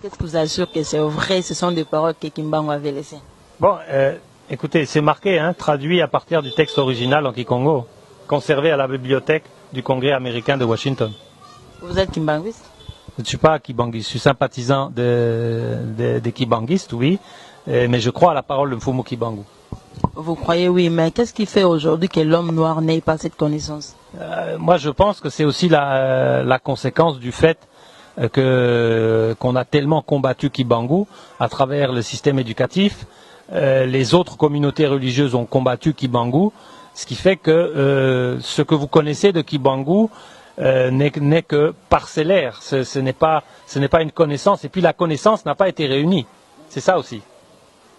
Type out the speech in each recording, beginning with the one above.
Qu'est-ce que vous assure que c'est vrai, ce sont des paroles que Kimbangu avait laissées? Bon, écoutez, c'est marqué, hein, traduit à partir du texte original en Kikongo, conservé à la bibliothèque du Congrès américain de Washington. Vous êtes Kimbanguiste? Je ne suis pas Kibanguiste, je suis sympathisant des Kibanguistes, oui, mais je crois à la parole de Mfumu Kibangu. Vous croyez oui, mais qu'est-ce qui fait aujourd'hui que l'homme noir n'ait pas cette connaissance? Moi, je pense que c'est aussi la conséquence du fait qu'on a tellement combattu Kibangu à travers le système éducatif. Les autres communautés religieuses ont combattu Kibangu, ce qui fait que ce que vous connaissez de Kibangu n'est que parcellaire. Ce n'est pas une connaissance. Et puis la connaissance n'a pas été réunie. C'est ça aussi.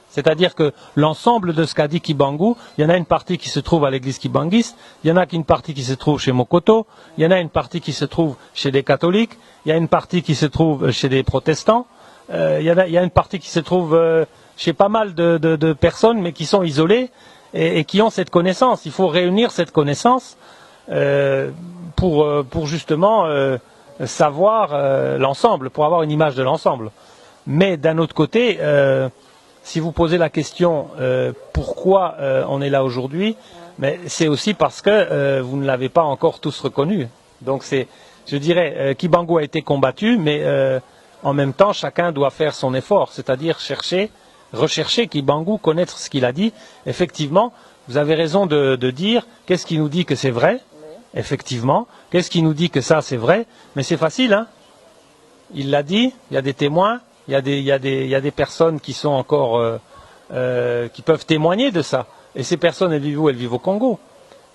C'est-à-dire que l'ensemble de ce qu'a dit Kibangu, il y en a une partie qui se trouve à l'église kibanguiste, il y en a une partie qui se trouve chez Mokoto, il y en a une partie qui se trouve chez des catholiques, il y a une partie qui se trouve chez des protestants, il y a une partie qui se trouve chez pas mal de personnes, mais qui sont isolées et qui ont cette connaissance. Il faut réunir cette connaissance pour justement savoir l'ensemble, pour avoir une image de l'ensemble. Mais d'un autre côté, si vous posez la question pourquoi on est là aujourd'hui, mais c'est aussi parce que vous ne l'avez pas encore tous reconnu. Donc je dirais, Kibangu a été combattu, mais en même temps, chacun doit faire son effort, c'est-à-dire rechercher Kibangu, connaître ce qu'il a dit. Effectivement, vous avez raison de dire qu'est-ce qui nous dit que c'est vrai. Effectivement, qu'est-ce qui nous dit que ça c'est vrai? Mais c'est facile, hein. Il l'a dit, il y a des témoins. Il y a des personnes qui sont encore qui peuvent témoigner de ça. Et ces personnes, elles vivent où? Elles vivent au Congo.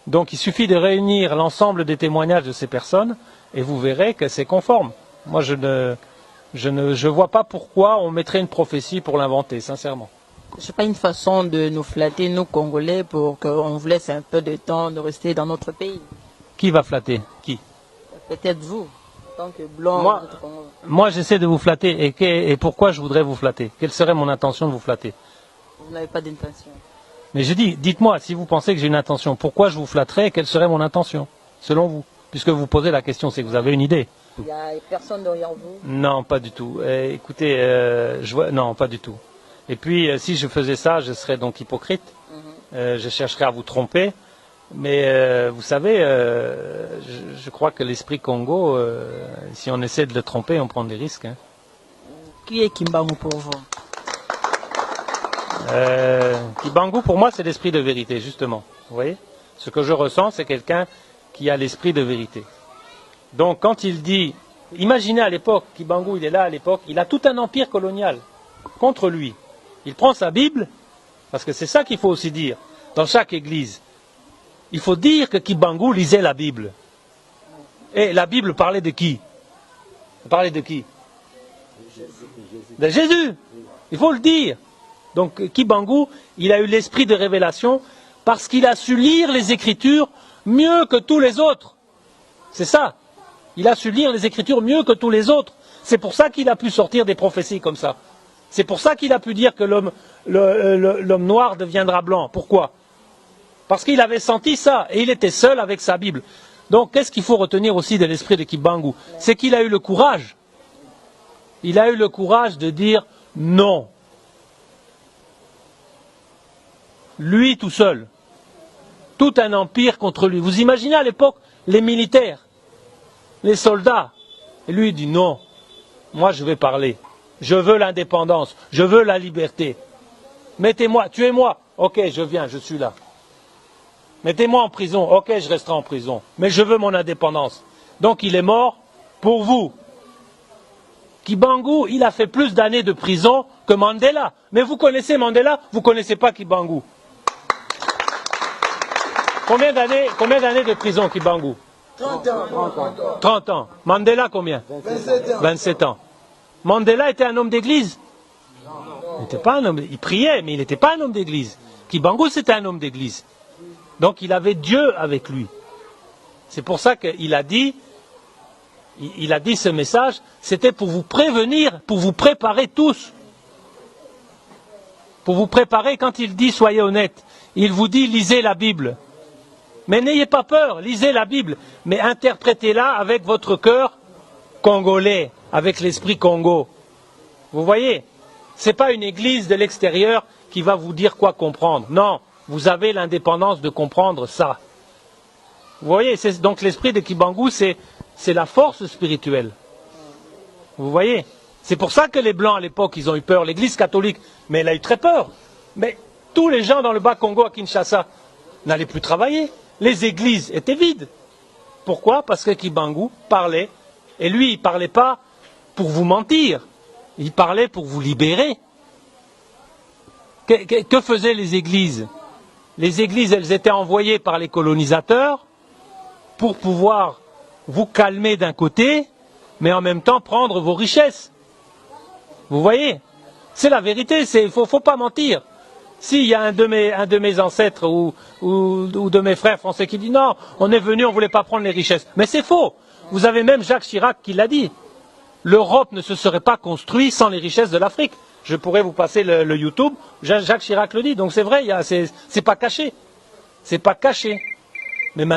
Donc il suffit de réunir l'ensemble des témoignages de ces personnes et vous verrez que c'est conforme. Moi, je vois pas pourquoi on mettrait une prophétie pour l'inventer, sincèrement. C'est pas une façon de nous flatter, nous Congolais, pour qu'on vous laisse un peu de temps de rester dans notre pays. Qui va flatter? Qui? Peut-être vous. Que blanc, moi j'essaie de vous flatter. Et pourquoi je voudrais vous flatter? Quelle serait mon intention de vous flatter? Vous n'avez pas d'intention. Mais je dis, dites-moi, si vous pensez que j'ai une intention, pourquoi je vous flatterais et quelle serait mon intention, selon vous? Puisque vous posez la question, c'est que vous avez une idée. Il n'y a personne derrière vous? Non, pas du tout. Écoutez, non, pas du tout. Et puis, si je faisais ça, je serais donc hypocrite. Je chercherais à vous tromper. Mais vous savez, je crois que l'esprit Congo, si on essaie de le tromper, on prend des risques. Hein. Qui est Kimbangu pour vous? Kimbangu, pour moi, c'est l'esprit de vérité, justement. Vous voyez? Ce que je ressens, c'est quelqu'un qui a l'esprit de vérité. Donc, quand il dit, imaginez à l'époque, Kimbangu, il est là à l'époque, il a tout un empire colonial contre lui. Il prend sa Bible, parce que c'est ça qu'il faut aussi dire, dans chaque église. Il faut dire que Kibangu lisait la Bible. Et la Bible parlait de qui? Elle parlait de qui? De Jésus. Il faut le dire. Donc Kibangu, il a eu l'esprit de révélation parce qu'il a su lire les Écritures mieux que tous les autres. C'est ça. Il a su lire les Écritures mieux que tous les autres. C'est pour ça qu'il a pu sortir des prophéties comme ça. C'est pour ça qu'il a pu dire que l'homme noir deviendra blanc. Pourquoi? Parce qu'il avait senti ça, et il était seul avec sa Bible. Donc, qu'est-ce qu'il faut retenir aussi de l'esprit de Kibangu? C'est qu'il a eu le courage. Il a eu le courage de dire non. Lui tout seul. Tout un empire contre lui. Vous imaginez à l'époque les militaires, les soldats. Et lui il dit non. Moi je vais parler. Je veux l'indépendance. Je veux la liberté. Mettez-moi, tuez-moi. Ok, je viens, je suis là. Mettez-moi en prison, ok, je resterai en prison, mais je veux mon indépendance. Donc il est mort pour vous. Kibangu, il a fait plus d'années de prison que Mandela. Mais vous connaissez Mandela, vous ne connaissez pas Kibangu. Combien d'années de prison, Kibangu? 30 ans. 30 ans. Mandela, combien? 27 ans. 27 ans. Mandela était un homme d'église? Il n'était pas un homme, il priait, mais il n'était pas un homme d'église. Kibangu, c'était un homme d'église. Donc il avait Dieu avec lui. C'est pour ça qu'il a dit ce message, c'était pour vous prévenir, pour vous préparer tous. Pour vous préparer, quand il dit soyez honnêtes, il vous dit lisez la Bible. Mais n'ayez pas peur, lisez la Bible, mais interprétez-la avec votre cœur congolais, avec l'esprit Congo. Vous voyez, c'est pas une église de l'extérieur qui va vous dire quoi comprendre. Non, vous avez l'indépendance de comprendre ça. Vous voyez, donc l'esprit de Kibangu, c'est la force spirituelle. Vous voyez, c'est pour ça que les Blancs à l'époque, ils ont eu peur. L'église catholique, mais elle a eu très peur. Mais tous les gens dans le Bas-Congo à Kinshasa n'allaient plus travailler. Les églises étaient vides. Pourquoi? Parce que Kibangu parlait. Et lui, il ne parlait pas pour vous mentir. Il parlait pour vous libérer. Que faisaient les églises? Les églises, elles étaient envoyées par les colonisateurs pour pouvoir vous calmer d'un côté, mais en même temps prendre vos richesses. Vous voyez? C'est la vérité, il faut pas mentir. S'il y a un de mes ancêtres ou de mes frères français qui dit non, on est venu, on ne voulait pas prendre les richesses. Mais c'est faux. Vous avez même Jacques Chirac qui l'a dit. L'Europe ne se serait pas construite sans les richesses de l'Afrique. Je pourrais vous passer le YouTube, Jacques Chirac le dit. Donc c'est vrai, c'est pas caché. C'est pas caché. Mais maintenant,